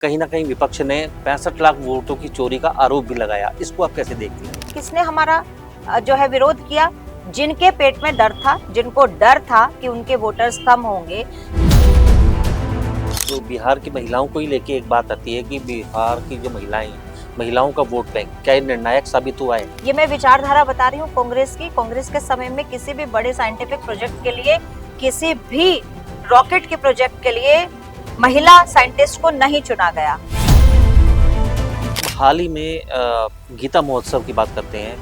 कहीं ना कहीं विपक्ष ने 65 लाख वोटों की चोरी का आरोप भी लगाया। इसको आप कैसे देखती हैं? किसने हमारा जो है विरोध किया? जिनके पेट में डर था, जिनको डर था कि उनके वोटर्स कम होंगे। तो बिहार की महिलाओं को ही लेके एक बात आती है कि बिहार की जो महिलाओं का वोट बैंक क्या ये निर्णायक साबित हुआ है? ये मैं विचारधारा बता रही हूँ कांग्रेस की। कांग्रेस के समय में किसी भी बड़े साइंटिफिक प्रोजेक्ट के लिए, किसी भी रॉकेट के प्रोजेक्ट के लिए महिला साइंटिस्ट को नहीं चुना गया। हाल ही में गीता महोत्सव की बात करते हैं।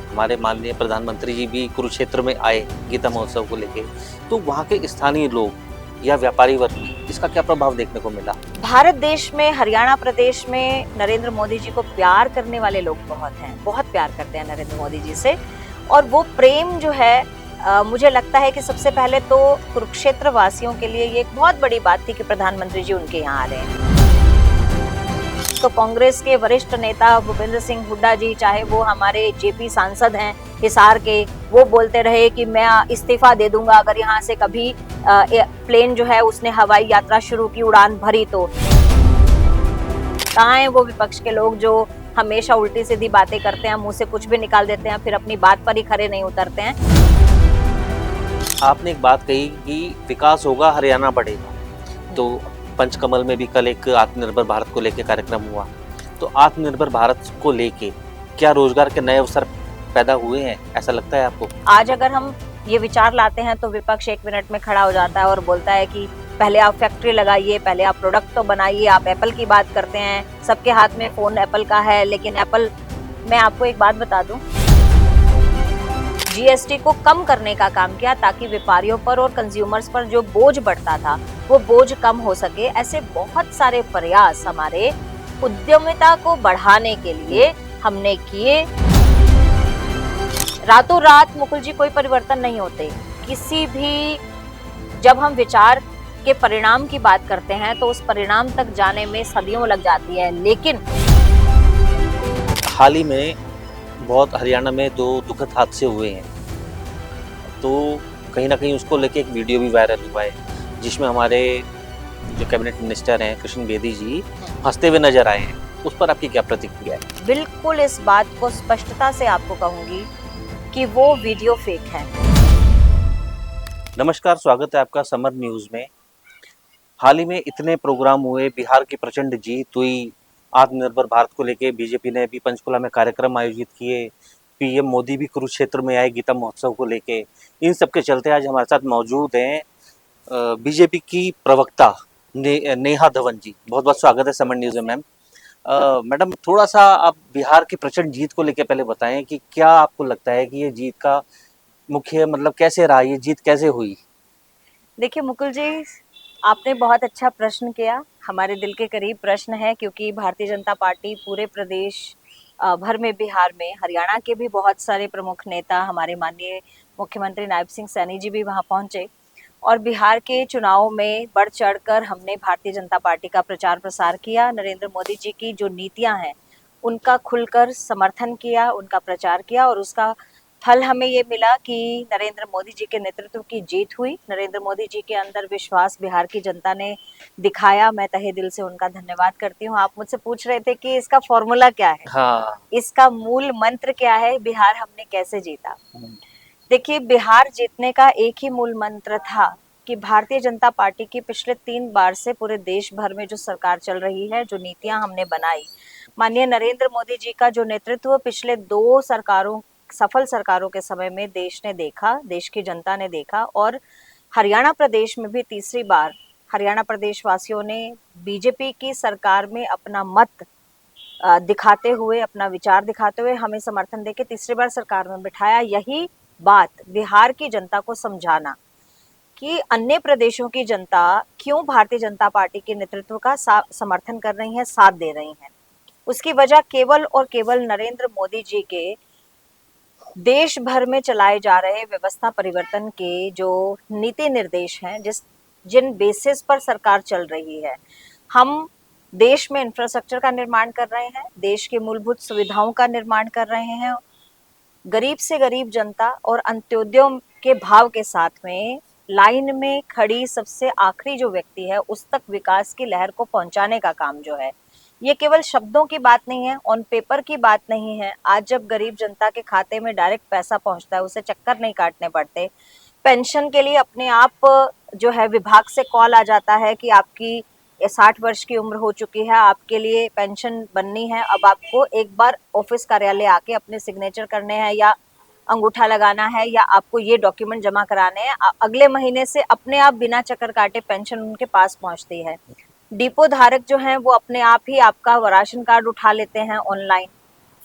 हमारे माननीय प्रधानमंत्री जी भी कुरुक्षेत्र में आए गीता महोत्सव को लेके, तो वहाँ के स्थानीय लोग या व्यापारी वर्ग, इसका क्या प्रभाव देखने को मिला? भारत देश में, हरियाणा प्रदेश में नरेंद्र मोदी जी को प्यार करने वाले लोग बहुत हैं, बहुत प्यार करते हैं नरेंद्र मोदी जी से। और वो प्रेम जो है मुझे लगता है कि सबसे पहले तो कुरुक्षेत्र वासियों के लिए ये एक बहुत बड़ी बात थी कि प्रधानमंत्री जी उनके यहाँ आ रहे हैं। तो कांग्रेस के वरिष्ठ नेता भूपेंद्र सिंह हुड्डा जी, चाहे वो हमारे जेपी सांसद हैं हिसार के, वो बोलते रहे कि मैं इस्तीफा दे दूंगा अगर यहाँ से कभी प्लेन जो है उसने हवाई यात्रा शुरू की, उड़ान भरी तो। कहाँ है वो विपक्ष के लोग जो हमेशा उल्टी सीधी बातें करते हैं, मुंह से कुछ भी निकाल देते हैं, फिर अपनी बात पर ही खड़े नहीं उतरते हैं। आपने एक बात कही कि विकास होगा, हरियाणा बढ़ेगा। तो पंचकमल में भी कल एक आत्मनिर्भर भारत को लेके कार्यक्रम हुआ। तो आत्मनिर्भर भारत को लेके क्या रोजगार के नए अवसर पैदा हुए हैं, ऐसा लगता है आपको? आज अगर हम ये विचार लाते हैं तो विपक्ष 1 मिनट में खड़ा हो जाता है और बोलता है कि पहले आप फैक्ट्री लगाइए, पहले आप प्रोडक्ट तो बनाइए। आप एप्पल की बात करते हैं, सबके हाथ में फोन एप्पल का है, लेकिन एप्पल, मैं आपको एक बात बता दूं, जीएसटी को कम करने का काम किया ताकि व्यापारियों पर और कंज्यूमर्स पर जो बोझ बढ़ता था वो बोझ कम हो सके। ऐसे बहुत सारे प्रयास हमारे उद्यमिता को बढ़ाने के लिए हमने किए। रातों रात मुकुल जी कोई परिवर्तन नहीं होते। किसी भी, जब हम विचार के परिणाम की बात करते हैं तो उस परिणाम तक जाने में सदियों लग जाती है। लेकिन हाल ही में बहुत हरियाणा में 2 दुखद हादसे हुए हैं, तो कहीं ना कहीं उसको लेके एक वीडियो भी वायरल हुआ है जिसमें हमारे जो कैबिनेट मिनिस्टर हैं कृष्ण बेदी जी हंसते हुए नजर आए हैं। उस पर आपकी क्या प्रतिक्रिया है? बिल्कुल इस बात को स्पष्टता से आपको कहूंगी कि वो वीडियो फेक है। नमस्कार, स्वागत है आपका समर न्यूज में। हाल ही में इतने प्रोग्राम हुए, बिहार की प्रचंड जीत हुई, आत्मनिर्भर भारत को लेके बीजेपी ने भी पंचकुला में कार्यक्रम आयोजित किए, पीएम मोदी भी कुरुक्षेत्र में आए गीता महोत्सव को लेके। इन सब के चलते आज हमारे साथ मौजूद हैं बीजेपी की प्रवक्ता नेहा धवन जी। बहुत बहुत स्वागत है समर न्यूज में मैम। मैडम, थोड़ा सा आप बिहार की प्रचंड जीत को लेके पहले बताएं कि क्या आपको लगता है कि ये जीत का मुख्य मतलब कैसे रहा, ये जीत कैसे हुई? देखिए मुकुल जी, आपने बहुत अच्छा प्रश्न किया। हमारे दिल के करीब प्रश्न है, क्योंकि भारतीय जनता पार्टी पूरे प्रदेश भर में, बिहार में, हरियाणा के भी बहुत सारे प्रमुख नेता, हमारे माननीय मुख्यमंत्री नायब सिंह सैनी जी भी वहां पहुंचे और बिहार के चुनाव में बढ़ चढ़कर हमने भारतीय जनता पार्टी का प्रचार प्रसार किया। नरेंद्र मोदी जी की जो नीतियां हैं उनका खुलकर समर्थन किया, उनका प्रचार किया और उसका फल हमें ये मिला कि नरेंद्र मोदी जी के नेतृत्व की जीत हुई। नरेंद्र मोदी जी के अंदर विश्वास बिहार की जनता ने दिखाया। मैं तहे दिल से उनका धन्यवाद करती हूँ। आप मुझसे पूछ रहे थे कि इसका फॉर्मूला क्या है, हाँ। इसका मूल मंत्र क्या है, बिहार हमने कैसे जीता। देखिए, बिहार जीतने का एक ही मूल मंत्र था कि भारतीय जनता पार्टी की पिछले 3 बार से पूरे देश भर में जो सरकार चल रही है, जो नीतियां हमने बनाई, माननीय नरेंद्र मोदी जी का जो नेतृत्व पिछले 2 सरकारों, सफल सरकारों के समय में देश ने देखा, देश की जनता ने देखा। और हरियाणा प्रदेश में भी तीसरी बार हरियाणा प्रदेश वासियों ने बीजेपी की सरकार में अपना मत दिखाते हुए, अपना विचार दिखाते हुए हमें समर्थन देके तीसरी बार सरकार में बिठाया। यही बात बिहार की जनता को समझाना कि अन्य प्रदेशों की जनता क्यों भारतीय जनता पार्टी के नेतृत्व का समर्थन कर रही है, साथ दे रही है, उसकी वजह केवल और केवल नरेंद्र मोदी जी के देश भर में चलाए जा रहे व्यवस्था परिवर्तन के जो नीति निर्देश हैं, जिन बेसिस पर सरकार चल रही है। हम देश में इंफ्रास्ट्रक्चर का निर्माण कर रहे हैं, देश के मूलभूत सुविधाओं का निर्माण कर रहे हैं, गरीब से गरीब जनता और अंत्योदयों के भाव के साथ में लाइन में खड़ी सबसे आखिरी जो व्यक्ति है उस तक विकास की लहर को पहुंचाने का काम जो है, ये केवल शब्दों की बात नहीं है, ऑन पेपर की बात नहीं है। आज जब गरीब जनता के खाते में डायरेक्ट पैसा पहुंचता है, उसे चक्कर नहीं काटने पड़ते। पेंशन के लिए अपने आप जो है विभाग से कॉल आ जाता है कि आपकी 60 वर्ष की उम्र हो चुकी है, आपके लिए पेंशन बननी है। अब आपको एक बार ऑफिस कार्यालय आके अपने सिग्नेचर करने हैं या अंगूठा लगाना है या आपको ये डॉक्यूमेंट जमा कराने हैं। अगले महीने से अपने आप बिना चक्कर काटे पेंशन उनके पास पहुंचती है। डिपो धारक जो हैं वो अपने आप ही आपका राशन कार्ड उठा लेते हैं ऑनलाइन।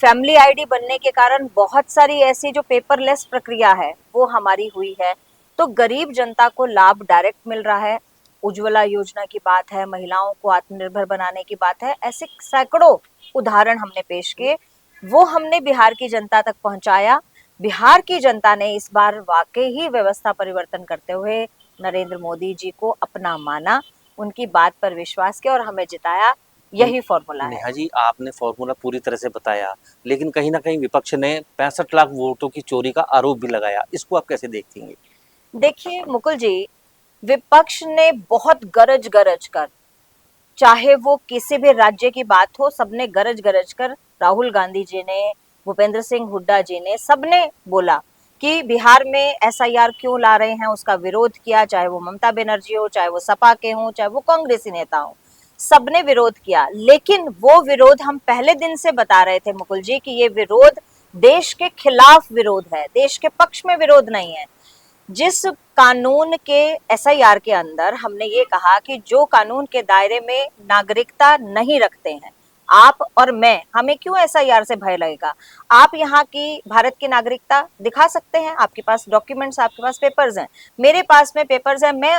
फैमिली आईडी बनने के कारण बहुत सारी ऐसी जो पेपरलेस प्रक्रिया है वो हमारी हुई है। तो गरीब जनता को लाभ डायरेक्ट मिल रहा है। उज्ज्वला योजना की बात है, महिलाओं को आत्मनिर्भर बनाने की बात है, ऐसे सैकड़ों उदाहरण हमने पेश किए, वो हमने बिहार की जनता तक पहुंचाया। बिहार की जनता ने इस बार वाकई ही व्यवस्था परिवर्तन करते हुए नरेंद्र मोदी जी को अपना माना, उनकी बात पर विश्वास किया और हमें जिताया। यही फॉर्मूला है। नेहा जी, आपने फॉर्मूला पूरी तरह से बताया, लेकिन कहीं ना कहीं विपक्ष ने 65 लाख वोटों की चोरी का आरोप भी लगाया। इसको आप कैसे देखती हैं? देखिए मुकुल जी, विपक्ष ने बहुत गरज गरज कर, चाहे वो किसी भी राज्य की बात हो, सबने गरज गरज कर, राहुल गांधी जी ने, भूपेंद्र सिंह हुड्डा जी ने, सबने बोला कि बिहार में एसआईआर क्यों ला रहे हैं, उसका विरोध किया। चाहे वो ममता बनर्जी हो, चाहे वो सपा के हों, चाहे वो कांग्रेसी नेता हो, सबने विरोध किया। लेकिन वो विरोध हम पहले दिन से बता रहे थे मुकुल जी कि ये विरोध देश के खिलाफ विरोध है, देश के पक्ष में विरोध नहीं है। जिस कानून के एसआईआर के अंदर हमने ये कहा कि जो कानून के दायरे में नागरिकता नहीं रखते हैं आप और मैं, हमें क्यों एसआईआर से भय लगेगा। आप यहाँ की भारत की नागरिकता दिखा सकते हैं, आपके पास डॉक्यूमेंट्स, आपके पास पेपर्स हैं, मेरे पास में पेपर्स हैं, मैं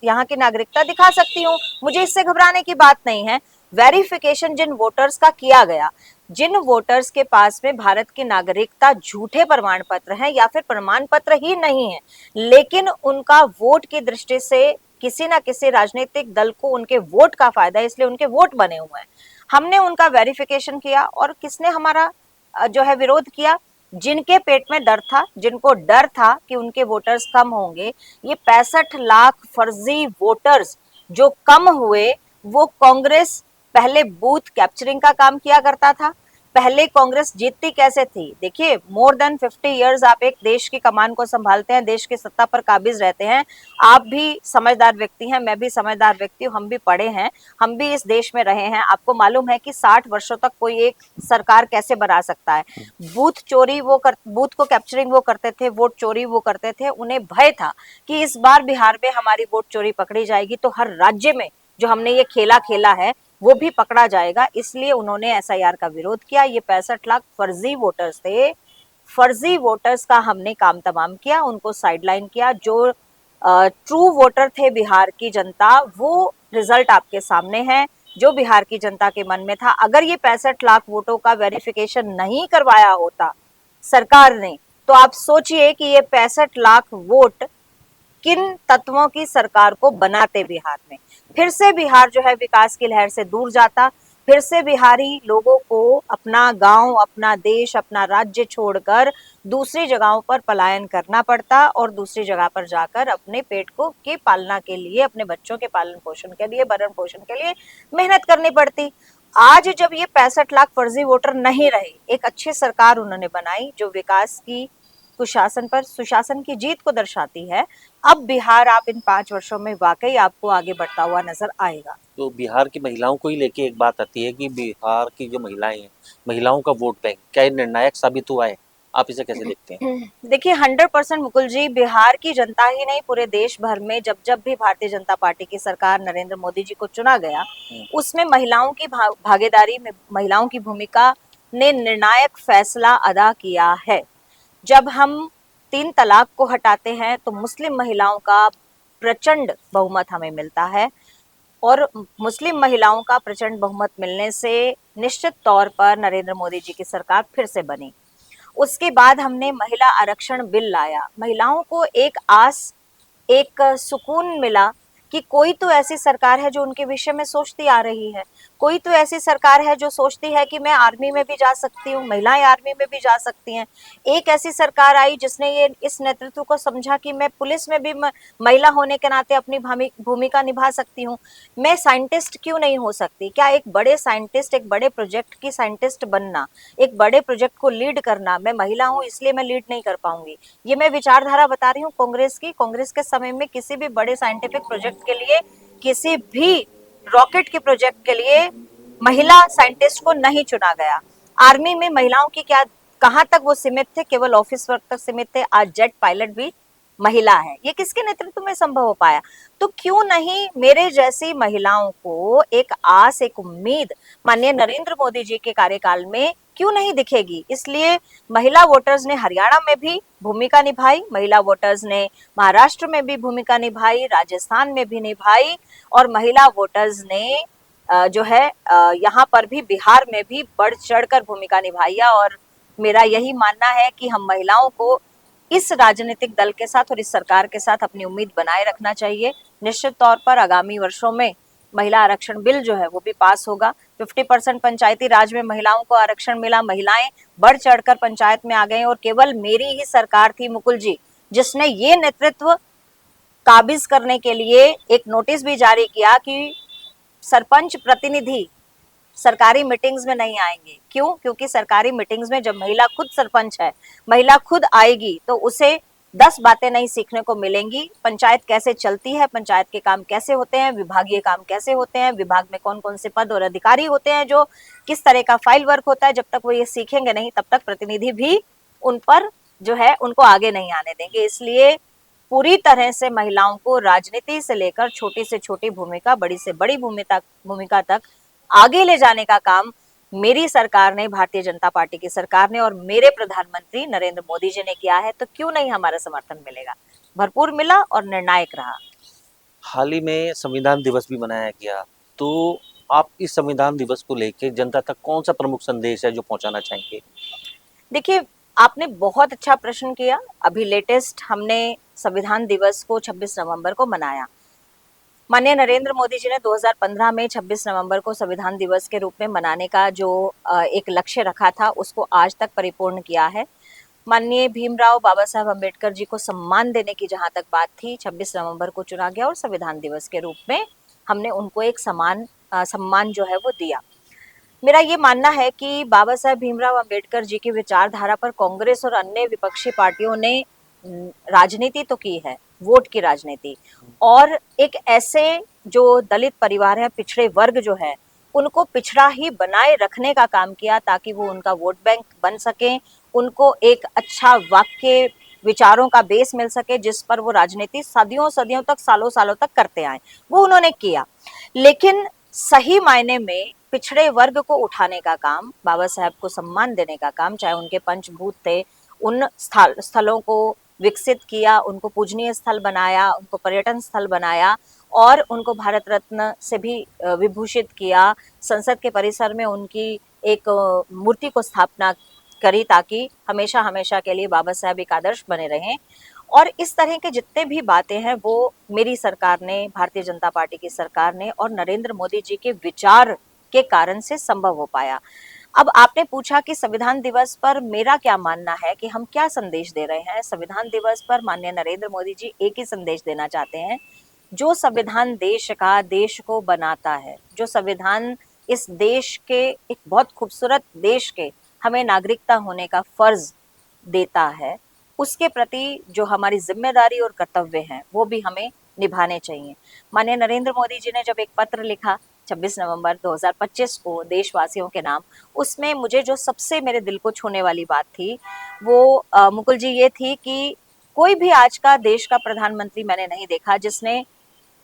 यहाँ की नागरिकता दिखा सकती हूँ, मुझे इससे घबराने की बात नहीं है। वेरिफिकेशन जिन वोटर्स का किया गया, जिन वोटर्स के पास में भारत की नागरिकता झूठे प्रमाण पत्र हैं या फिर प्रमाण पत्र ही नहीं है, लेकिन उनका वोट की दृष्टि से किसी ना किसी राजनीतिक दल को उनके वोट का फायदा है, इसलिए उनके वोट बने हुए हैं, हमने उनका वेरिफिकेशन किया। और किसने हमारा जो है विरोध किया? जिनके पेट में डर था, जिनको डर था कि उनके वोटर्स कम होंगे। ये 65 लाख फर्जी वोटर्स जो कम हुए, वो कांग्रेस पहले बूथ कैप्चरिंग का काम किया करता था। पहले कांग्रेस जीतती कैसे थी? देखिए, मोर देन 50 इयर्स आप एक देश की कमान को संभालते हैं, देश की सत्ता पर काबिज रहते हैं। आप भी समझदार व्यक्ति हैं, मैं भी समझदार व्यक्ति हूँ, हम भी पढ़े हैं, हम भी इस देश में रहे हैं। आपको मालूम है कि 60 वर्षों तक कोई एक सरकार कैसे बना सकता है। बूथ चोरी बूथ को कैप्चरिंग वो करते थे, वोट चोरी वो करते थे। उन्हें भय था कि इस बार बिहार में हमारी वोट चोरी पकड़ी जाएगी तो हर राज्य में जो हमने ये खेला खेला है वो भी पकड़ा जाएगा, इसलिए उन्होंने एसआईआर का विरोध किया। ये 65 लाख फर्जी वोटर्स थे, फर्जी वोटर्स का हमने काम तमाम किया, उनको साइडलाइन किया। जो ट्रू वोटर थे बिहार की जनता, वो रिजल्ट आपके सामने है, जो बिहार की जनता के मन में था। अगर ये 65 लाख वोटों का वेरिफिकेशन नहीं करवाया होता सरकार ने, तो आप सोचिए कि ये 65 लाख वोट किन तत्वों की सरकार को बनाते बिहार में। फिर से बिहार जो है विकास की लहर से दूर जाता, फिर से बिहारी लोगों को अपना गांव, अपना देश, अपना राज्य छोड़कर दूसरी जगहों पर पलायन करना पड़ता और दूसरी जगह पर जाकर अपने पेट को की पालना के लिए, अपने बच्चों के पालन पोषण के लिए, भरण पोषण के लिए मेहनत करनी पड़ती। आज जब ये 65 लाख फर्जी वोटर नहीं रहे, एक अच्छी सरकार उन्होंने बनाई जो विकास की, कुशासन पर सुशासन की जीत को दर्शाती है। अब बिहार आप इन 5 वर्षों में वाकई आपको आगे बढ़ता हुआ नजर आएगा। तो बिहार की महिलाओं को ही लेके एक बात आती है कि बिहार की जो महिलाएं हैं, महिलाओं का वोट बैंक क्या ये निर्णायक साबित हुआ है? आप इसे कैसे देखते हैं? देखिए 100% मुकुल जी, बिहार की जनता ही नहीं पूरे देश भर में जब जब भी भारतीय जनता पार्टी की सरकार नरेंद्र मोदी जी को चुना गया, उसमें महिलाओं की भागीदारी में, महिलाओं की भूमिका ने निर्णायक फैसला अदा किया है। जब हम 3 तलाक को हटाते हैं तो मुस्लिम महिलाओं का प्रचंड बहुमत हमें मिलता है और मुस्लिम महिलाओं का प्रचंड बहुमत मिलने से निश्चित तौर पर नरेंद्र मोदी जी की सरकार फिर से बनी। उसके बाद हमने महिला आरक्षण बिल लाया, महिलाओं को एक आस, एक सुकून मिला कि कोई तो ऐसी सरकार है जो उनके विषय में सोचती आ रही है। कोई तो ऐसी सरकार है जो सोचती है कि मैं आर्मी में भी जा सकती हूँ, महिलाएं आर्मी में भी जा सकती हैं। एक ऐसी सरकार आई जिसने ये इस नेतृत्व को समझा कि मैं पुलिस में भी महिला होने के नाते अपनी भूमिका निभा सकती हूँ। मैं साइंटिस्ट क्यों नहीं हो सकती? क्या एक बड़े साइंटिस्ट, एक बड़े प्रोजेक्ट की साइंटिस्ट बनना, एक बड़े प्रोजेक्ट को लीड करना, मैं महिला हूँ इसलिए मैं लीड नहीं कर पाऊंगी? ये मैं विचारधारा बता रही हूँ कांग्रेस की। कांग्रेस के समय में किसी भी बड़े साइंटिफिक प्रोजेक्ट के लिए, किसी भी रॉकेट के प्रोजेक्ट के लिए महिला साइंटिस्ट को नहीं चुना गया। आर्मी में महिलाओं की क्या, कहां तक वो सीमित थे? केवल ऑफिस वर्क तक सीमित थे। आज जेट पायलट भी महिला है। ये किसके नेतृत्व में संभव हो पाया? तो क्यों नहीं मेरे जैसी महिलाओं को एक आस, एक उम्मीद माननीय नरेंद्र मोदी जी के कार्यकाल में क्यों नहीं दिखेगी? इसलिए महिला वोटर्स ने हरियाणा में भी भूमिका निभाई, महिला वोटर्स ने महाराष्ट्र में भी भूमिका निभाई, राजस्थान में भी निभाई, और महिला वोटर्स ने जो है यहाँ पर भी बिहार में भी बढ़ चढ़कर भूमिका निभाई है। और मेरा यही मानना है कि हम महिलाओं को इस राजनीतिक दल के साथ और इस सरकार के साथ अपनी उम्मीद बनाए रखना चाहिए। निश्चित तौर पर आगामी वर्षों में महिला आरक्षण बिल जो है वो भी पास होगा। 50% पंचायती राज में महिलाओं को आरक्षण मिला, महिलाएं बढ़ चढ़कर पंचायत में आ गई, और केवल मेरी ही सरकार थी मुकुल जी जिसने ये नेतृत्व काबिज करने के लिए एक नोटिस भी जारी किया कि सरपंच प्रतिनिधि सरकारी मीटिंग्स में नहीं आएंगे। क्यों? क्योंकि सरकारी मीटिंग्स में जब महिला खुद सरपंच है, महिला खुद आएगी, तो उसे 10 बातें नहीं सीखने को मिलेंगी। पंचायत कैसे चलती है, पंचायत के काम कैसे होते हैं, विभागीय काम कैसे होते हैं, विभाग में कौन कौन से पद और अधिकारी होते हैं, जो किस तरह का फाइल वर्क होता है, जब तक वो ये सीखेंगे नहीं तब तक प्रतिनिधि भी उन पर जो है उनको आगे नहीं आने देंगे। इसलिए पूरी तरह से महिलाओं को राजनीति से लेकर छोटी से छोटी भूमिका, बड़ी से बड़ी भूमिका तक आगे ले जाने का काम मेरी सरकार ने, भारतीय जनता पार्टी की सरकार ने और मेरे प्रधानमंत्री नरेंद्र मोदी जी ने किया है। तो क्यों नहीं हमारा समर्थन मिलेगा? भरपूर मिला और निर्णायक रहा। हाल ही में संविधान दिवस भी मनाया गया, तो आप इस संविधान दिवस को लेके जनता तक कौन सा प्रमुख संदेश है जो पहुंचाना चाहेंगे? देखिए, आपने बहुत अच्छा प्रश्न किया। अभी लेटेस्ट हमने संविधान दिवस को 26 नवंबर को मनाया। माननीय नरेंद्र मोदी जी ने 2015 में 26 नवंबर को संविधान दिवस के रूप में मनाने का जो एक लक्ष्य रखा था उसको आज तक परिपूर्ण किया है। माननीय भीमराव बाबा साहब अम्बेडकर जी को सम्मान देने की जहां तक बात थी, 26 नवंबर को चुना गया और संविधान दिवस के रूप में हमने उनको एक सम्मान जो है वो दिया। मेरा ये मानना है कि बाबा साहब भीमराव अम्बेडकर जी की विचारधारा पर कांग्रेस और अन्य विपक्षी पार्टियों ने राजनीति तो की है, वोट की राजनीति, और एक ऐसे जो दलित परिवार है, पिछड़े वर्ग जो है, उनको पिछड़ा ही बनाए रखने का काम किया ताकि वो उनका वोट बैंक बन सके, उनको एक अच्छा वाक्य विचारों का बेस मिल सके जिस पर वो राजनीति सदियों सदियों तक, सालों सालों तक करते आए। वो उन्होंने किया, लेकिन सही मायने में पिछड़े वर्ग को उठाने का काम, बाबा साहब को सम्मान देने का काम, चाहे उनके पंचभूत थे, उन स्थलों को विकसित किया, उनको पूजनीय स्थल बनाया, उनको पर्यटन स्थल बनाया और उनको भारत रत्न से भी विभूषित किया। संसद के परिसर में उनकी एक मूर्ति को स्थापना करी ताकि हमेशा हमेशा के लिए बाबा साहब एक आदर्श बने रहें। और इस तरह के जितने भी बातें हैं वो मेरी सरकार ने, भारतीय जनता पार्टी की सरकार ने और नरेंद्र मोदी जी के विचार के कारण से संभव हो पाया। अब आपने पूछा कि संविधान दिवस पर मेरा क्या मानना है कि हम क्या संदेश दे रहे हैं। संविधान दिवस पर माननीय नरेंद्र मोदी जी एक ही संदेश देना चाहते हैं, जो संविधान देश का, देश को बनाता है, जो संविधान इस देश के, एक बहुत खूबसूरत देश के हमें नागरिकता होने का फर्ज देता है, उसके प्रति जो हमारी जिम्मेदारी और कर्तव्य हैं वो भी हमें निभाने चाहिए। माननीय नरेंद्र मोदी जी ने जब एक पत्र लिखा 26 नवंबर 2025 को देशवासियों के नाम, उसमें मुझे जो सबसे मेरे दिल को छूने वाली बात थी वो मुकुल जी ये थी कि कोई भी आज का देश का प्रधानमंत्री मैंने नहीं देखा जिसने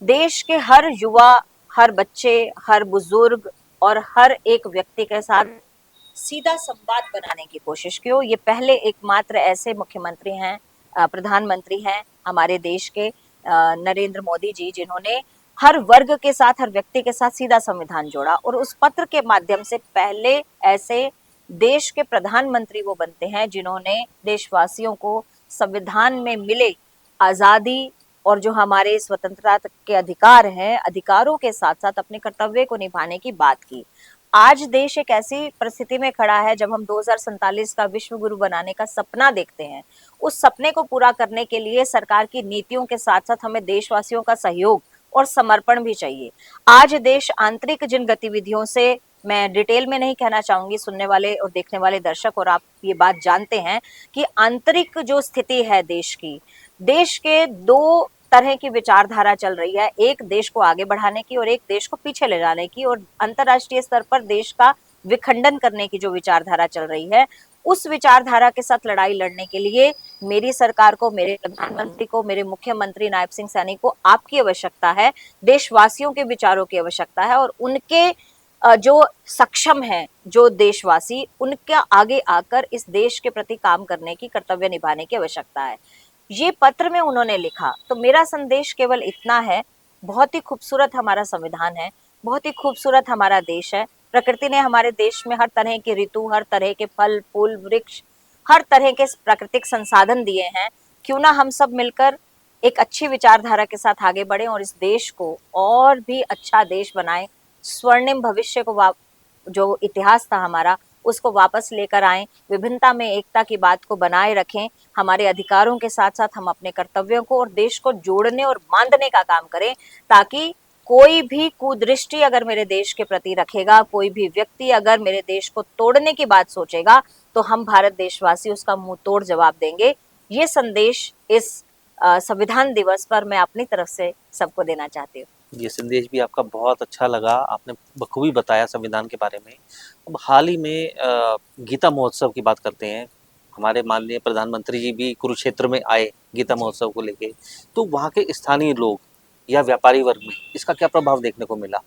देश के हर युवा, हर बच्चे, हर बुजुर्ग और हर एक व्यक्ति के साथ सीधा संवाद बनाने की कोशिश की हो। ये पहले एकमात्र ऐसे मुख्यमंत्री हैं, प्रधानमंत्री हैं हमारे देश के, नरेंद्र मोदी जी, जिन्होंने हर वर्ग के साथ, हर व्यक्ति के साथ सीधा संविधान जोड़ा। और उस पत्र के माध्यम से पहले ऐसे देश के प्रधानमंत्री वो बनते हैं जिन्होंने देशवासियों को संविधान में मिले आजादी, न्याय, समानता, और जो हमारे स्वतंत्रता के अधिकार हैं, अधिकारों के साथ साथ अपने कर्तव्य को निभाने की बात की। आज देश एक ऐसी परिस्थिति में खड़ा है जब हम 2047 का विश्व गुरु बनाने का सपना देखते हैं। उस सपने को पूरा करने के लिए सरकार की नीतियों के साथ साथ हमें देशवासियों का सहयोग और समर्पण भी चाहिए। आज देश आंतरिक जिन गतिविधियों से, मैं डिटेल में नहीं कहना चाहूंगी, सुनने वाले और देखने वाले दर्शक और आप ये बात जानते हैं कि आंतरिक जो स्थिति है देश की, देश के दो तरह की विचारधारा चल रही है, एक देश को आगे बढ़ाने की और एक देश को पीछे ले जाने की, और अंतर्राष्ट्रीय स्तर पर देश का विखंडन करने की जो विचारधारा चल रही है, उस विचारधारा के साथ लड़ाई लड़ने के लिए मेरी सरकार को, मेरे प्रधानमंत्री को, मेरे मुख्यमंत्री नायब सिंह सैनी को आपकी आवश्यकता है, देशवासियों के विचारों की आवश्यकता है, और उनके जो सक्षम हैं, जो देशवासी, उनके आगे आकर इस देश के प्रति काम करने की, कर्तव्य निभाने की आवश्यकता है। ये पत्र में उन्होंने लिखा, तो मेरा संदेश केवल इतना है, बहुत ही खूबसूरत हमारा संविधान है, बहुत ही खूबसूरत हमारा देश है। प्रकृति ने हमारे देश में हर तरह की ऋतु, हर तरह के फल फूल वृक्ष, हर तरह के प्राकृतिक संसाधन दिए हैं। क्यों ना हम सब मिलकर एक अच्छी विचारधारा के साथ आगे बढ़े और इस देश को और भी अच्छा देश बनाएं, स्वर्णिम भविष्य को, जो इतिहास था हमारा, उसको वापस लेकर आएं, विभिन्नता में एकता की बात को बनाए रखें, हमारे अधिकारों के साथ साथ हम अपने कर्तव्यों को और देश को जोड़ने और बांधने का काम करें, ताकि कोई भी कुदृष्टि अगर मेरे देश के प्रति रखेगा, कोई भी व्यक्ति अगर मेरे देश को तोड़ने की बात सोचेगा, तो हम भारत देशवासी उसका मुंह तोड़ जवाब देंगे। ये संदेश इस संविधान दिवस पर मैं अपनी तरफ से सबको देना चाहती हूँ। ये संदेश भी आपका बहुत अच्छा लगा, आपने बखूबी बताया संविधान के बारे में। अब हाल ही में गीता महोत्सव की बात करते हैं। हमारे माननीय प्रधानमंत्री जी भी कुरुक्षेत्र में आए गीता महोत्सव को लेके, तो वहाँ के स्थानीय लोग या व्यापारी वर्ग में इसका क्या प्रभाव देखने को मिला?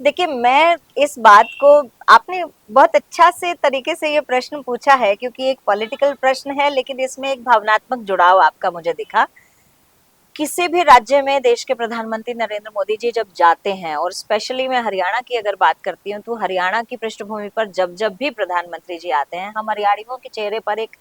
देखिए, मैं इस बात को, आपने बहुत अच्छा से तरीके से ये प्रश्न पूछा है, क्योंकि एक पॉलिटिकल प्रश्न है लेकिन इसमें एक भावनात्मक जुड़ाव आपका मुझे दिखा। किसी भी राज्य में देश के प्रधानमंत्री नरेंद्र मोदी जी जब जाते हैं, और स्पेशली मैं हरियाणा की अगर बात करती हूँ, तो हरियाणा की पृष्ठभूमि पर जब जब भी प्रधानमंत्री जी आते हैं, हम हरियाणियों के चेहरे पर एक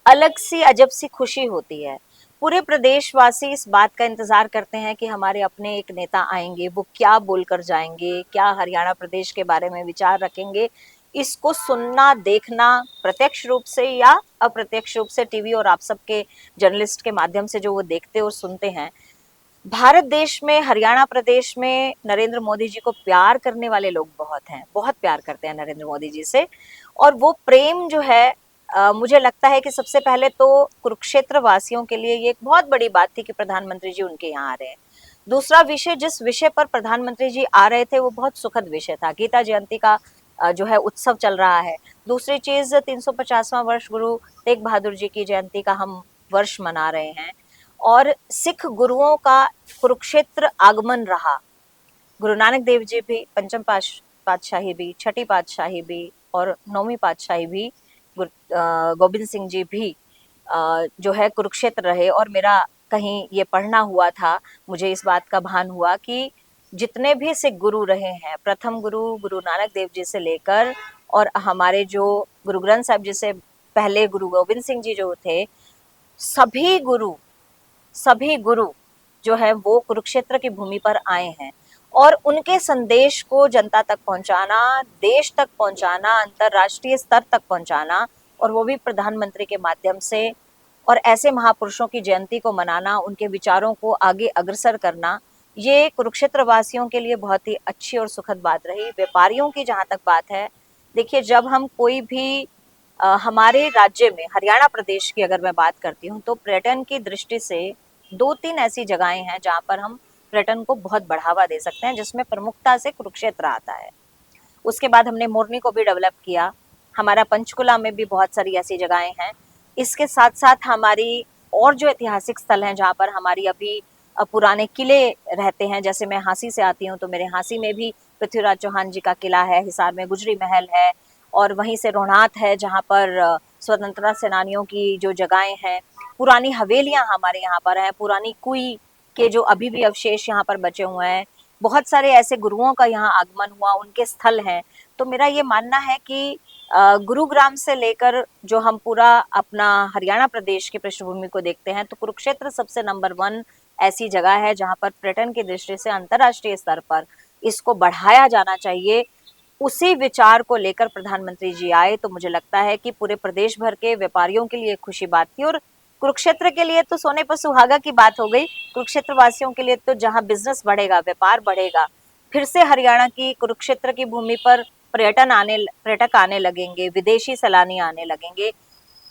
अलग सी अजब सी खुशी होती है। पूरे प्रदेशवासी इस बात का इंतजार करते हैं कि हमारे अपने एक नेता आएंगे, वो क्या बोलकर जाएंगे, क्या हरियाणा प्रदेश के बारे में विचार रखेंगे। इसको सुनना, देखना, प्रत्यक्ष रूप से या अप्रत्यक्ष रूप से टीवी और आप सबके जर्नलिस्ट के माध्यम से जो वो देखते और सुनते हैं, भारत देश में, हरियाणा प्रदेश में नरेंद्र मोदी जी को प्यार करने वाले लोग बहुत हैं, बहुत प्यार करते हैं नरेंद्र मोदी जी से। और वो प्रेम जो है, मुझे लगता है कि सबसे पहले तो कुरुक्षेत्र वासियों के लिए ये एक बहुत बड़ी बात थी कि प्रधानमंत्री जी उनके यहाँ आ रहे हैं। दूसरा विषय, जिस विषय पर प्रधानमंत्री जी आ रहे थे, वो बहुत सुखद विषय था। गीता जयंती का जो है उत्सव चल रहा है। दूसरी चीज, 350वां वर्ष गुरु तेग बहादुर जी की जयंती का हम वर्ष मना रहे हैं, और सिख गुरुओं का कुरुक्षेत्र आगमन रहा। गुरु नानक देव जी भी, पंचम पातशाही भी, छठी पातशाही भी और नौवीं पातशाही भी, गोविंद सिंह जी भी जो है कुरुक्षेत्र रहे। और मेरा कहीं ये पढ़ना हुआ था, मुझे इस बात का भान हुआ कि जितने भी सिख गुरु रहे हैं, प्रथम गुरु गुरु नानक देव जी से लेकर, और हमारे जो गुरु ग्रंथ साहिब जी से पहले गुरु गोविंद सिंह जी जो थे, सभी गुरु जो है वो कुरुक्षेत्र की भूमि पर आए हैं। और उनके संदेश को जनता तक पहुंचाना, देश तक पहुंचाना, अंतर्राष्ट्रीय स्तर तक पहुंचाना, और वो भी प्रधानमंत्री के माध्यम से, और ऐसे महापुरुषों की जयंती को मनाना, उनके विचारों को आगे अग्रसर करना, ये कुरुक्षेत्र वासियों के लिए बहुत ही अच्छी और सुखद बात रही। व्यापारियों की जहाँ तक बात है, देखिए, जब हम कोई भी हमारे राज्य में, हरियाणा प्रदेश की अगर मैं बात करती हूँ, तो पर्यटन की दृष्टि से 2-3 ऐसी जगहें हैं जहाँ पर हम पर्यटन को बहुत बढ़ावा दे सकते हैं, जिसमें प्रमुखता से कुरुक्षेत्र आता है। उसके बाद हमने मोरनी को भी डेवलप किया, हमारा पंचकुला में भी बहुत सारी ऐसी जगहें हैं। इसके साथ साथ हमारी और जो ऐतिहासिक स्थल हैं, जहाँ पर हमारी अभी पुराने किले रहते हैं, जैसे मैं हांसी से आती हूँ, तो मेरे हांसी में भी पृथ्वीराज चौहान जी का किला है, हिसार में गुजरी महल है, और वहीं से रोहनाथ है, जहाँ पर स्वतंत्रता सेनानियों की जो जगहें हैं, पुरानी हवेलियां हमारे यहाँ पर हैं, पुरानी कुई के जो अभी भी अवशेष यहाँ पर बचे हुए हैं, बहुत सारे ऐसे गुरुओं का यहाँ आगमन हुआ, उनके स्थल हैं। तो मेरा ये मानना है कि गुरुग्राम से लेकर जो हम पूरा अपना हरियाणा प्रदेश की पृष्ठभूमि को देखते हैं तो कुरुक्षेत्र सबसे नंबर 1 ऐसी जगह है जहां पर पर्यटन की दृष्टि से अंतर्राष्ट्रीय स्तर पर इसको बढ़ाया जाना चाहिए। उसी विचार को लेकर प्रधानमंत्री जी आए तो मुझे लगता है कि पूरे प्रदेश भर के व्यापारियों के लिए खुशी बात थी, और कुरुक्षेत्र के लिए तो सोने पर सुहागा की बात हो गई। कुरुक्षेत्र वासियों के लिए तो जहां बिजनेस बढ़ेगा, व्यापार बढ़ेगा, फिर से हरियाणा की कुरुक्षेत्र की भूमि पर पर्यटक आने लगेंगे, विदेशी सैलानी आने लगेंगे।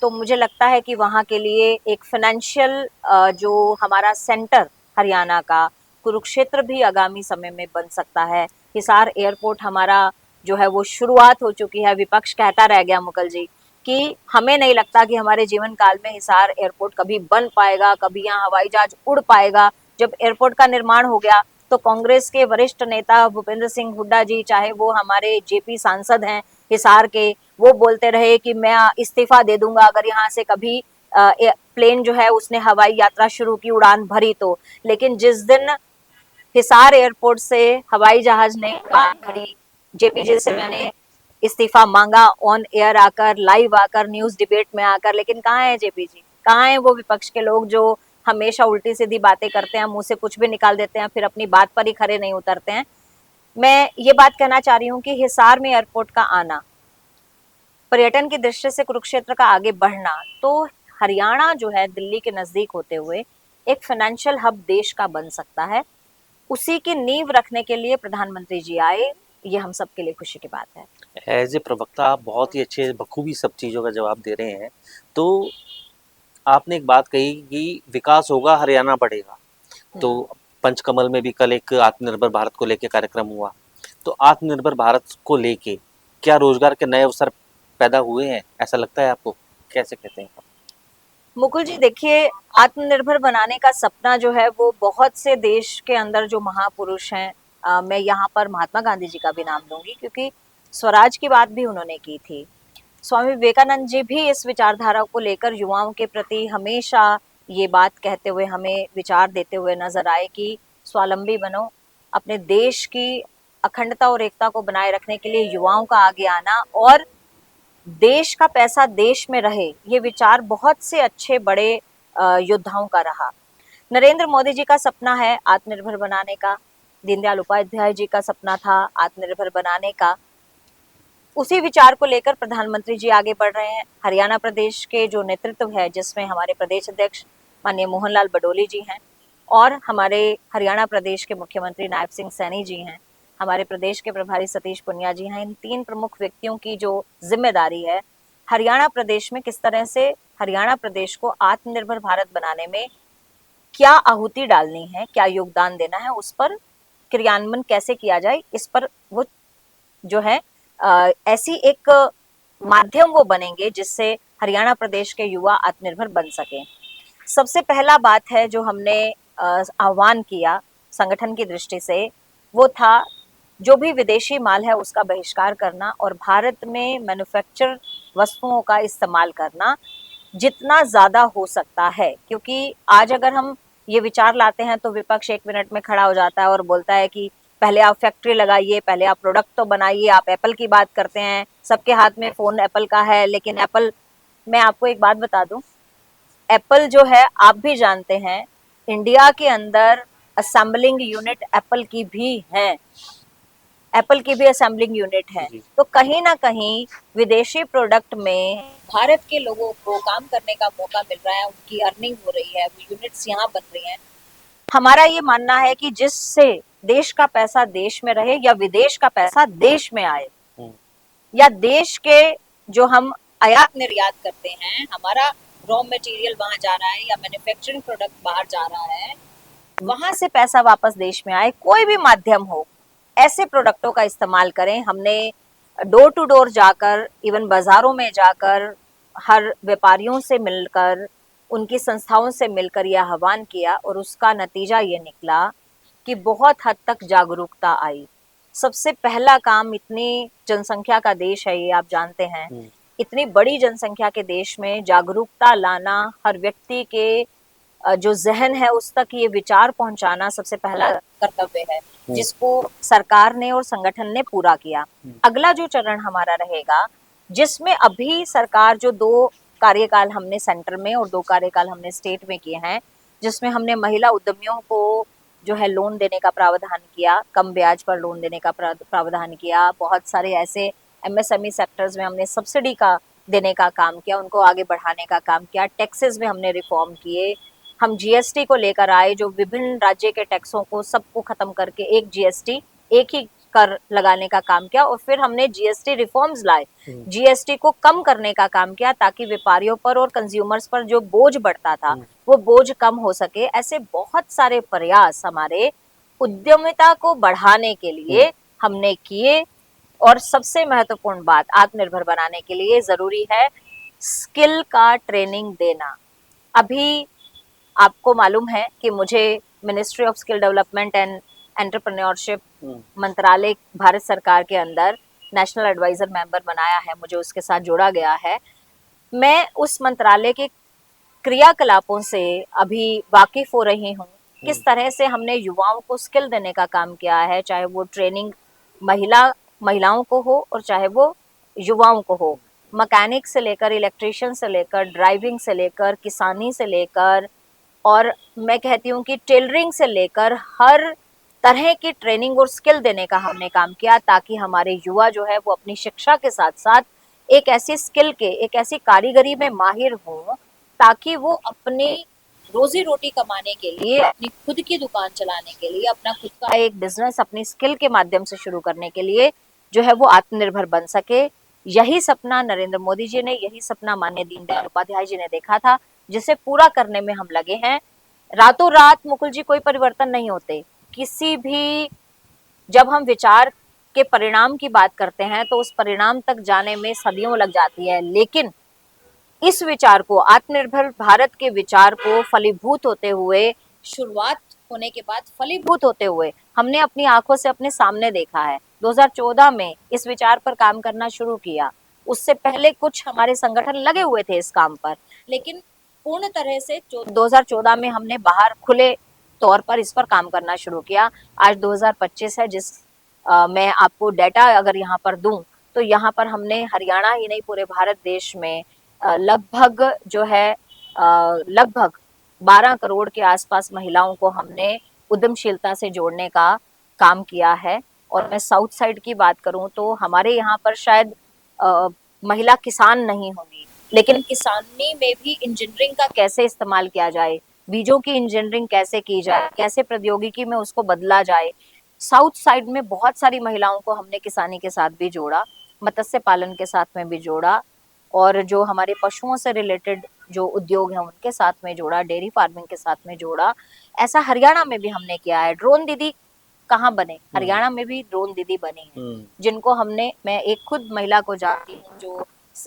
तो मुझे लगता है कि वहाँ के लिए एक फाइनेंशियल जो हमारा सेंटर हरियाणा का कुरुक्षेत्र भी आगामी समय में बन सकता है। हिसार एयरपोर्ट हमारा जो है वो शुरुआत हो चुकी है। विपक्ष कहता रह गया मुकल जी कि हमें नहीं लगता कि हमारे जीवन काल में हिसार एयरपोर्ट कभी बन पाएगा, कभी यहाँ हवाई जहाज उड़ पाएगा। जब एयरपोर्ट का निर्माण हो गया तो कांग्रेस के वरिष्ठ नेता भूपेंद्र सिंह हुड्डा जी, चाहे वो हमारे जेपी सांसद हैं हिसार के, वो बोलते रहे कि मैं इस्तीफा दे दूंगा अगर यहाँ से कभी प्लेन जो है उसने हवाई यात्रा शुरू की, उड़ान भरी तो। लेकिन जिस दिन हिसार एयरपोर्ट से हवाई जहाज ने उड़ान भरी, जेपी जी से मैंने इस्तीफा मांगा ऑन एयर आकर, लाइव आकर, न्यूज डिबेट में आकर, लेकिन कहाँ है जेपी जी, कहाँ है वो विपक्ष के लोग जो हमेशा उल्टी सीधी बातें करते हैं, मुंह से कुछ भी निकाल देते हैं, फिर अपनी बात पर ही खरे नहीं उतरते हैं। मैं ये बात कहना चाह रही हूँ कि हिसार में एयरपोर्ट का आना, पर्यटन की दृष्टि से कुरुक्षेत्र का आगे बढ़ना, तो हरियाणा जो है दिल्ली के नजदीक होते हुए एक फाइनेंशियल हब देश का बन सकता है। उसी की नींव रखने के लिए प्रधानमंत्री जी आए, ये हम सबके लिए खुशी की बात है। एज ए प्रवक्ता आप बहुत ही अच्छे बखूबी सब चीज़ों का जवाब दे रहे हैं। तो आपने एक बात कही कि विकास होगा, हरियाणा बढ़ेगा। तो पंचकमल में भी कल एक आत्मनिर्भर भारत को लेके कार्यक्रम हुआ। तो आत्मनिर्भर भारत को लेके क्या रोजगार के नए अवसर पैदा हुए हैं, ऐसा लगता है आपको? कैसे कहते हैं आप? मुकुल जी देखिए, आत्मनिर्भर बनाने का सपना जो है वो बहुत से देश के अंदर जो महापुरुष हैं, मैं यहाँ पर महात्मा गांधी जी का भी नाम लूंगी क्योंकि स्वराज की बात भी उन्होंने की थी। स्वामी विवेकानंद जी भी इस विचारधारा को लेकर युवाओं के प्रति हमेशा ये बात कहते हुए, हमें विचार देते हुए नजर आए कि स्वावलंबी बनो। अपने देश की अखंडता और एकता को बनाए रखने के लिए युवाओं का आगे आना और देश का पैसा देश में रहे, ये विचार बहुत से अच्छे बड़े योद्धाओं का रहा। नरेंद्र मोदी जी का सपना है आत्मनिर्भर बनाने का, दीनदयाल उपाध्याय जी का सपना था आत्मनिर्भर बनाने का। उसी विचार को लेकर प्रधानमंत्री जी आगे बढ़ रहे हैं। हरियाणा प्रदेश के जो नेतृत्व है, जिसमें हमारे प्रदेश अध्यक्ष माननीय मोहन लाल बडोली जी हैं और हमारे हरियाणा प्रदेश के मुख्यमंत्री नायब सिंह सैनी जी हैं, हमारे प्रदेश के प्रभारी सतीश पुनिया जी हैं। इन 3 प्रमुख व्यक्तियों की जो जिम्मेदारी है हरियाणा प्रदेश में किस तरह से हरियाणा प्रदेश को आत्मनिर्भर भारत बनाने में क्या आहुति डालनी है, क्या योगदान देना है, उस पर क्रियान्वयन कैसे किया जाए, इस पर वो जो है ऐसी एक माध्यम वो बनेंगे जिससे हरियाणा प्रदेश के युवा आत्मनिर्भर बन सके। सबसे पहला बात है जो हमने आह्वान किया संगठन की दृष्टि से, वो था जो भी विदेशी माल है उसका बहिष्कार करना और भारत में मैन्युफैक्चर वस्तुओं का इस्तेमाल करना जितना ज्यादा हो सकता है। क्योंकि आज अगर हम ये विचार लाते हैं तो विपक्ष 1 मिनट में खड़ा हो जाता है और बोलता है कि पहले आप फैक्ट्री लगाइए, पहले आप प्रोडक्ट तो बनाइए। आप एप्पल की बात करते हैं, सबके हाथ में फोन एप्पल का है, लेकिन एप्पल, मैं आपको एक बात बता दूं, एप्पल जो है आप भी जानते हैं इंडिया के अंदर असेंबलिंग यूनिट एप्पल की भी है, एप्पल की भी असेंबलिंग यूनिट है। तो कहीं ना कहीं विदेशी प्रोडक्ट में भारत के लोगों को काम करने का मौका मिल रहा है, उनकी अर्निंग हो रही है, यूनिट्स यहाँ बन रही हैं। हमारा ये मानना है कि जिससे देश का पैसा देश में रहे या विदेश का पैसा देश में आए, या देश के जो हम आयात निर्यात करते हैं, हमारा रॉ मटेरियल वहां जा रहा है या मैन्युफैक्चरिंग प्रोडक्ट बाहर जा रहा है, वहां से पैसा वापस देश में आए, कोई भी माध्यम हो, ऐसे प्रोडक्टों का इस्तेमाल करें। हमने डोर टू डोर जाकर, इवन बाजारों में जाकर, हर व्यापारियों से मिलकर, उनकी संस्थाओं से मिलकर यह आह्वान किया और उसका नतीजा ये निकला कि बहुत हद तक जागरूकता आई। सबसे पहला काम, इतनी जनसंख्या का देश है ये, आप जानते हैं, इतनी बड़ी जनसंख्या के देश में जागरूकता लाना, हर व्यक्ति के जो जहन है उस तक ये विचार पहुंचाना सबसे पहला कर्तव्य है। जिसको सरकार ने और संगठन ने पूरा किया। अगला जो चरण हमारा रहेगा, जिसमें अभी सरकार जो 2 कार्यकाल हमने सेंटर में और 2 कार्यकाल हमने स्टेट में किए हैं, जिसमें हमने महिला उद्यमियों को जो है लोन देने का प्रावधान किया, कम ब्याज पर लोन देने का प्रावधान किया। बहुत सारे ऐसे एमएसएमई सेक्टर्स में हमने सब्सिडी का देने का काम किया, उनको आगे बढ़ाने का काम किया। टैक्सेस में हमने रिफॉर्म किए। हम जीएसटी को लेकर आए, जो विभिन्न राज्य के टैक्सों को सबको खत्म करके एक जीएसटी, एक ही कर लगाने का काम किया। और फिर हमने जीएसटी रिफॉर्म्स लाए, जीएसटी को कम करने का काम किया, ताकि व्यापारियों पर और कंज्यूमर्स पर जो बोझ बढ़ता था वो बोझ कम हो सके। ऐसे बहुत सारे प्रयास हमारे उद्यमिता को बढ़ाने के लिए हमने किए। और सबसे महत्वपूर्ण बात, आत्मनिर्भर बनाने के लिए जरूरी है स्किल का ट्रेनिंग देना। अभी आपको मालूम है कि मुझे ministry of skill development and entrepreneurship मंत्रालय भारत सरकार के अंदर नेशनल एडवाइजर मेंबर बनाया है, मुझे उसके साथ जोड़ा गया है। मैं उस मंत्रालय के क्रियाकलापों से अभी वाकिफ हो रही हूँ, किस तरह से हमने युवाओं को स्किल देने का काम किया है, चाहे वो ट्रेनिंग महिलाओं को हो और चाहे वो युवाओं को हो। मैकेनिक से लेकर, इलेक्ट्रिशियन से लेकर, ड्राइविंग से लेकर, किसानी से लेकर, और मैं कहती हूँ कि टेलरिंग से लेकर हर तरह की ट्रेनिंग और स्किल देने का हमने काम किया, ताकि हमारे युवा जो है वो अपनी शिक्षा के साथ साथ एक ऐसी स्किल के, एक ऐसी कारीगरी में माहिर हो, ताकि वो अपनी रोजी रोटी कमाने के लिए, अपनी खुद की दुकान चलाने के लिए, अपना खुद का एक बिजनेस अपनी स्किल के माध्यम से शुरू करने के लिए जो है वो आत्मनिर्भर बन सके। यही सपना नरेंद्र मोदी जी ने, यही सपना माननीय दीनदयाल उपाध्याय जी ने देखा था, जिसे पूरा करने में हम लगे हैं। रातों रात मुकुल जी कोई परिवर्तन नहीं होते। किसी भी, जब हम विचार के परिणाम की बात करते हैं तो उस परिणाम तक जाने में सदियों लग जाती है, लेकिन इस विचार को, आत्मनिर्भर भारत के विचार को फलीभूत होते हुए, शुरुआत होने के बाद फलीभूत होते हुए हमने अपनी आंखों से अपने सामने देखा है। 2014 में इस विचार पर काम करना शुरू किया। उससे पहले कुछ हमारे संगठन लगे हुए थे इस काम पर, लेकिन पूर्ण तरह से 2014 में हमने बाहर खुले तौर पर इस पर काम करना शुरू किया। आज 2025 है, मैं आपको डाटा अगर यहाँ पर दूं तो यहाँ पर हमने हरियाणा ही नहीं पूरे भारत देश में लगभग जो है लगभग 12 करोड़ के आसपास महिलाओं को हमने उद्यमशीलता से जोड़ने का काम किया है। और मैं साउथ साइड की बात करूं तो हमारे यहाँ पर शायद महिला किसान नहीं होंगी, लेकिन किसानी में भी इंजीनियरिंग का कैसे इस्तेमाल किया जाए, बीजों की इंजीनियरिंग कैसे की जाए, कैसे प्रौद्योगिकी में उसको बदला जाए। साउथ साइड में बहुत सारी महिलाओं को हमने किसानी के साथ भी जोड़ा, मत्स्य पालन के साथ में भी जोड़ा, और जो हमारे पशुओं से रिलेटेड जो उद्योग हैं उनके साथ में जोड़ा, डेयरी फार्मिंग के साथ में जोड़ा। ऐसा हरियाणा में भी हमने किया है। ड्रोन दीदी कहाँ बने, हरियाणा में भी ड्रोन दीदी बनी है, जिनको हमने, मैं एक खुद महिला को जानती हूँ जो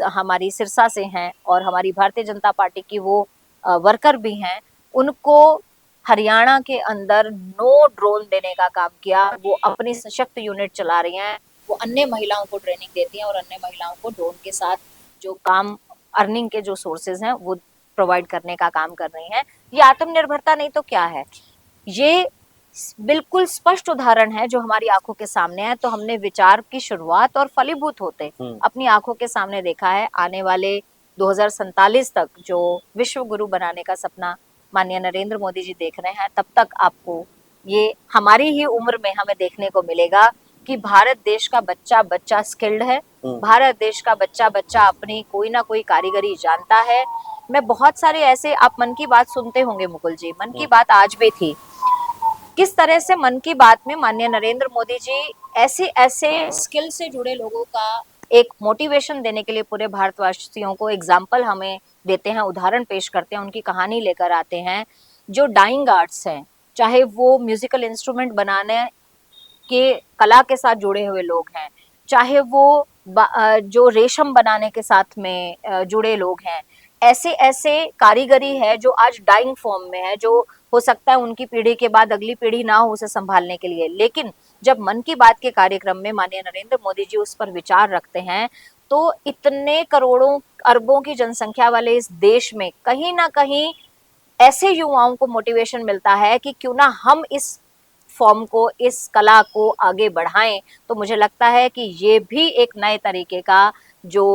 हमारी सिरसा से हैं और हमारी भारतीय जनता पार्टी की वो वर्कर भी हैं। उनको हरियाणा के अंदर नो ड्रोन देने का काम किया। वो अपनी सशक्त यूनिट चला रही हैं, वो अन्य महिलाओं को ट्रेनिंग देती हैं और अन्य महिलाओं को ड्रोन के साथ जो काम, अर्निंग के जो सोर्सेज हैं वो प्रोवाइड करने का काम कर रही हैं। ये आत्मनिर्भरता नहीं तो क्या है? ये बिल्कुल स्पष्ट उदाहरण है जो हमारी आंखों के सामने है। तो हमने विचार की शुरुआत और फलीभूत होते अपनी आंखों के सामने देखा है। आने वाले 2047 तक जो विश्व गुरु बनाने का सपना माननीय नरेंद्र मोदी जी देख रहे हैं, तब तक आपको ये हमारी ही उम्र में हमें देखने को मिलेगा कि भारत देश का बच्चा बच्चा स्किल्ड है, भारत देश का बच्चा बच्चा अपनी कोई ना कोई कारीगरी जानता है। मैं बहुत सारे ऐसे, आप मन की बात सुनते होंगे मुकुल जी, मन की बात आज भी थी, किस तरह से मन की बात में माननीय नरेंद्र मोदी जी ऐसे ऐसे स्किल से जुड़े लोगों का एक मोटिवेशन देने के लिए पूरे भारतवासियों को एग्जाम्पल हमें देते हैं, उदाहरण पेश करते हैं, उनकी कहानी लेकर आते हैं। जो डाइंग आर्ट्स हैं, चाहे वो म्यूजिकल इंस्ट्रूमेंट बनाने के कला के साथ जुड़े हुए लोग हैं, चाहे वो जो रेशम बनाने के साथ में जुड़े लोग हैं, ऐसे ऐसे कारीगरी है जो आज डाइंग फॉर्म में है, जो हो सकता है उनकी पीढ़ी के बाद अगली पीढ़ी ना हो उसे संभालने के लिए। लेकिन जब मन की बात के कार्यक्रम में माननीय नरेंद्र मोदी जी उस पर विचार रखते हैं, तो इतने करोड़ों अरबों की जनसंख्या वाले इस देश में कहीं ना कहीं ऐसे युवाओं को मोटिवेशन मिलता है कि क्यों ना हम इस फॉर्म को, इस कला को आगे बढ़ाएं, तो मुझे लगता है कि ये भी एक नए तरीके का जो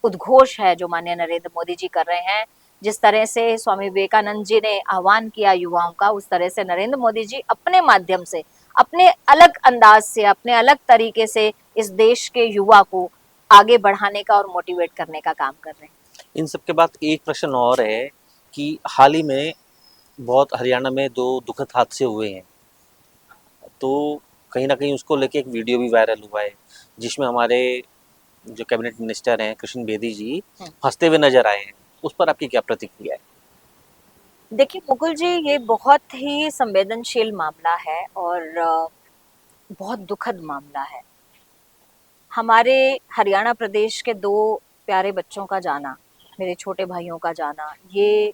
उद्घोष है जो माननीय नरेंद्र मोदी जी कर रहे हैं। जिस तरह से स्वामी विवेकानंद जी ने आह्वान किया युवाओं का, उस तरह से नरेंद्र मोदी जी अपने माध्यम से, अपने अलग अंदाज से, अपने अलग तरीके से इस देश के युवा को आगे बढ़ाने का और मोटिवेट करने का काम कर रहे हैं। इन सब के बाद एक प्रश्न और है कि हाल ही में बहुत हरियाणा में 2 दुखद हादसे हुए हैं, तो कहीं न कहीं उसको लेके एक वीडियो भी वायरल हुआ है, जिसमें हमारे जो कैबिनेट मिनिस्टर हैं कृष्ण बेदी जी हँसते हुए नज़र आए हैं। उस पर आपकी क्या प्रतिक्रिया है? देखिए मुकुल जी, ये बहुत ही संवेदनशील मामला है और बहुत दुखद मामला है। हमारे हरियाणा प्रदेश के 2 प्यारे बच्चों का जाना, मेरे छोटे भाइयों का जाना, ये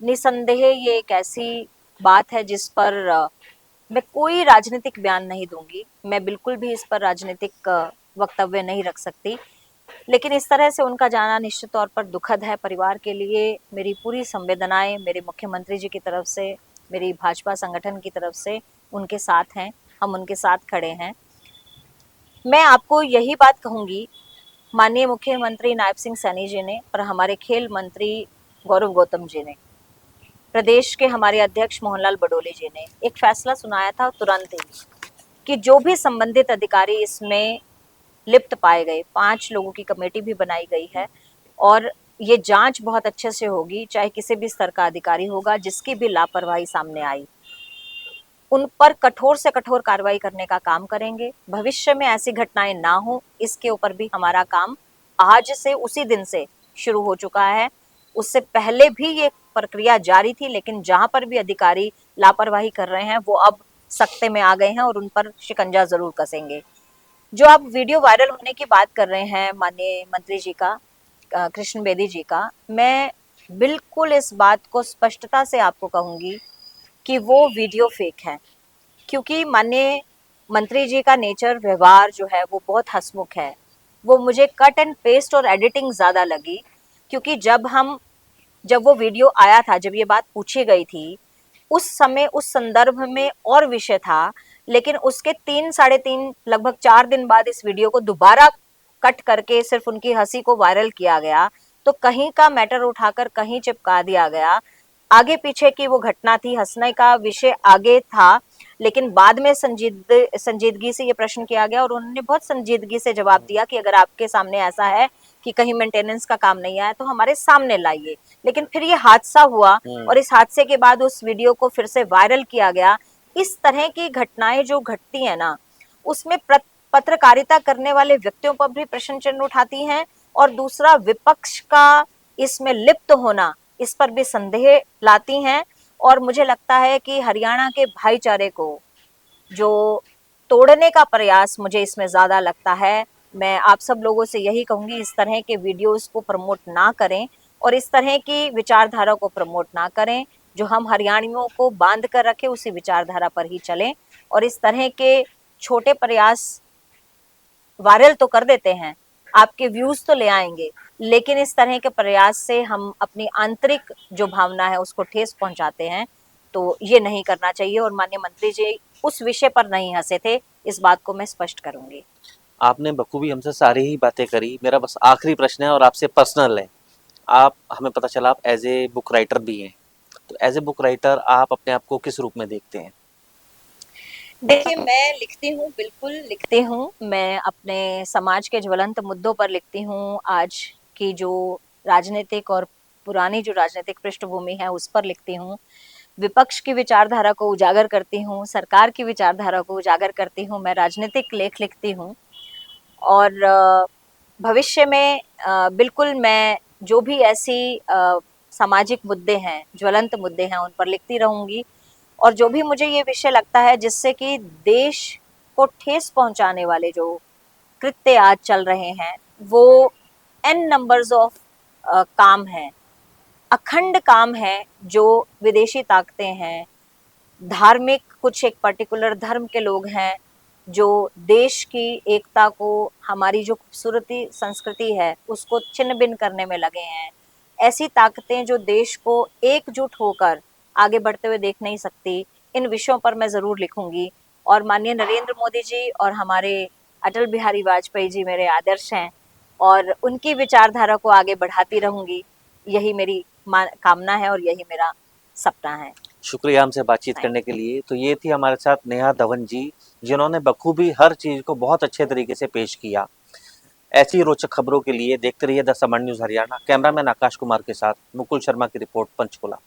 निसंदेह ये एक ऐसी बात है जिस पर मैं कोई राजनीतिक बयान नहीं दूंगी। मैं बिल्कुल भी इस पर राजनीतिक वक्तव्य नहीं रख सकती। लेकिन इस तरह से उनका जाना निश्चित तौर पर दुखद है परिवार के लिए। मेरी पूरी संवेदनाएं मेरे मुख्यमंत्री जी की तरफ से, मेरी भाजपा संगठन की तरफ से उनके साथ हैं। हम उनके साथ खड़े हैं। मैं आपको यही बात कहूंगी, माननीय मुख्यमंत्री नायब सिंह सैनी जी ने और हमारे खेल मंत्री गौरव गौतम जी ने, प्रदेश के हमारे अध्यक्ष मोहनलाल बडोले जी ने एक फैसला सुनाया था तुरंत ही कि जो भी संबंधित अधिकारी इसमें लिप्त पाए गए, 5 लोगों की कमेटी भी बनाई गई है और ये जांच बहुत अच्छे से होगी, चाहे किसी भी स्तर का अधिकारी होगा जिसकी भी लापरवाही सामने आई, उन पर कठोर से कठोर कार्रवाई करने का काम करेंगे। भविष्य में ऐसी घटनाएं ना हो, इसके ऊपर भी हमारा काम आज से, उसी दिन से शुरू हो चुका है। उससे पहले भी ये प्रक्रिया जारी थी, लेकिन जहां पर भी अधिकारी लापरवाही कर रहे हैं वो अब सख्ते में आ गए हैं और उन पर शिकंजा जरूर कसेंगे। जो आप वीडियो वायरल होने की बात कर रहे हैं माननीय मंत्री जी का, कृष्ण बेदी जी का, मैं बिल्कुल इस बात को स्पष्टता से आपको कहूंगी कि वो वीडियो फेक है। क्योंकि माननीय मंत्री जी का नेचर, व्यवहार जो है वो बहुत हंसमुख है। वो मुझे कट एंड पेस्ट और एडिटिंग ज्यादा लगी। क्योंकि जब वो वीडियो आया था, जब ये बात पूछी गई थी, उस समय उस संदर्भ में और विषय था, लेकिन उसके 3 साढ़े 3 लगभग 4 दिन बाद इस वीडियो को दोबारा कट करके सिर्फ उनकी हंसी को वायरल किया गया। तो कहीं का मैटर उठाकर कहीं चिपका दिया गया। आगे पीछे की वो घटना थी, हंसने का विषय आगे था, लेकिन बाद में संजीदगी से ये प्रश्न किया गया और उन्होंने बहुत संजीदगी से जवाब दिया कि अगर आपके सामने ऐसा है कि कहीं मेंटेनेंस का काम नहीं आया तो हमारे सामने लाइए। लेकिन फिर ये हादसा हुआ और इस हादसे के बाद उस वीडियो को फिर से वायरल किया गया। इस तरह की घटनाएं जो घटती है ना, उसमें पत्रकारिता करने वाले व्यक्तियों पर भी प्रश्न चिन्ह उठाती हैं और दूसरा विपक्ष का इसमें लिप्त होना, इस पर भी संदेह लाती हैं। और मुझे लगता है कि हरियाणा के भाईचारे को जो तोड़ने का प्रयास मुझे इसमें ज्यादा लगता है। मैं आप सब लोगों से यही कहूंगी, इस तरह के वीडियोस को प्रमोट ना करें और इस तरह की विचारधारा को प्रमोट ना करें। जो हम हरियाणियों को बांध कर रखे उसी विचारधारा पर ही चलें और इस तरह के छोटे प्रयास वायरल तो कर देते हैं, आपके व्यूज तो ले आएंगे, लेकिन इस तरह के प्रयास से हम अपनी आंतरिक जो भावना है उसको ठेस पहुंचाते हैं। तो ये नहीं करना चाहिए और माननीय मंत्री जी उस विषय पर नहीं हंसे थे, इस बात को मैं स्पष्ट करूंगी। आपने बखूबी हमसे सारी ही बातें करी। मेरा बस आखिरी प्रश्न है और आपसे पर्सनल है। आप, हमें पता चला आप एज ए बुक राइटर भी हैं, तो एज ए बुक राइटर आप अपने आप को किस रूप में देखते हैं? देखिए, मैं लिखती हूँ, बिल्कुल लिखती हूँ। मैं अपने समाज के ज्वलंत मुद्दों पर लिखती हूँ। आज की जो राजनीतिक और पुरानी जो राजनीतिक पृष्ठभूमि है उस पर लिखती हूँ। विपक्ष की विचारधारा को उजागर करती हूँ, सरकार की विचारधारा को उजागर करती हूँ। मैं राजनीतिक लेख लिखती हूँ और भविष्य में बिल्कुल मैं जो भी ऐसी सामाजिक मुद्दे हैं, ज्वलंत मुद्दे हैं, उन पर लिखती रहूंगी। और जो भी मुझे ये विषय लगता है जिससे कि देश को ठेस पहुंचाने वाले जो कृत्य आज चल रहे हैं, वो एन नंबर्स ऑफ काम है, अखंड काम है, जो विदेशी ताकतें हैं, धार्मिक कुछ एक पर्टिकुलर धर्म के लोग हैं जो देश की एकता को, हमारी जो खूबसूरती संस्कृति है उसको छिन्न भिन्न करने में लगे हैं। ऐसी ताकतें जो देश को एकजुट होकर आगे बढ़ते हुए देख नहीं सकती, इन विषयों पर मैं जरूर लिखूंगी। और माननीय नरेंद्र मोदी जी और हमारे अटल बिहारी वाजपेयी जी मेरे आदर्श हैं, और उनकी विचारधारा को आगे बढ़ाती रहूंगी। यही मेरी कामना है और यही मेरा सपना है। शुक्रिया हमसे बातचीत करने के लिए। तो ये थी हमारे साथ नेहा धवन जी, जिन्होंने बखूबी हर चीज को बहुत अच्छे तरीके से पेश किया। ऐसी रोचक खबरों के लिए देखते रहिए the Samar news Haryana. Cameraman Aakash Kumar के साथ मुकुल शर्मा की रिपोर्ट, पंचकुला।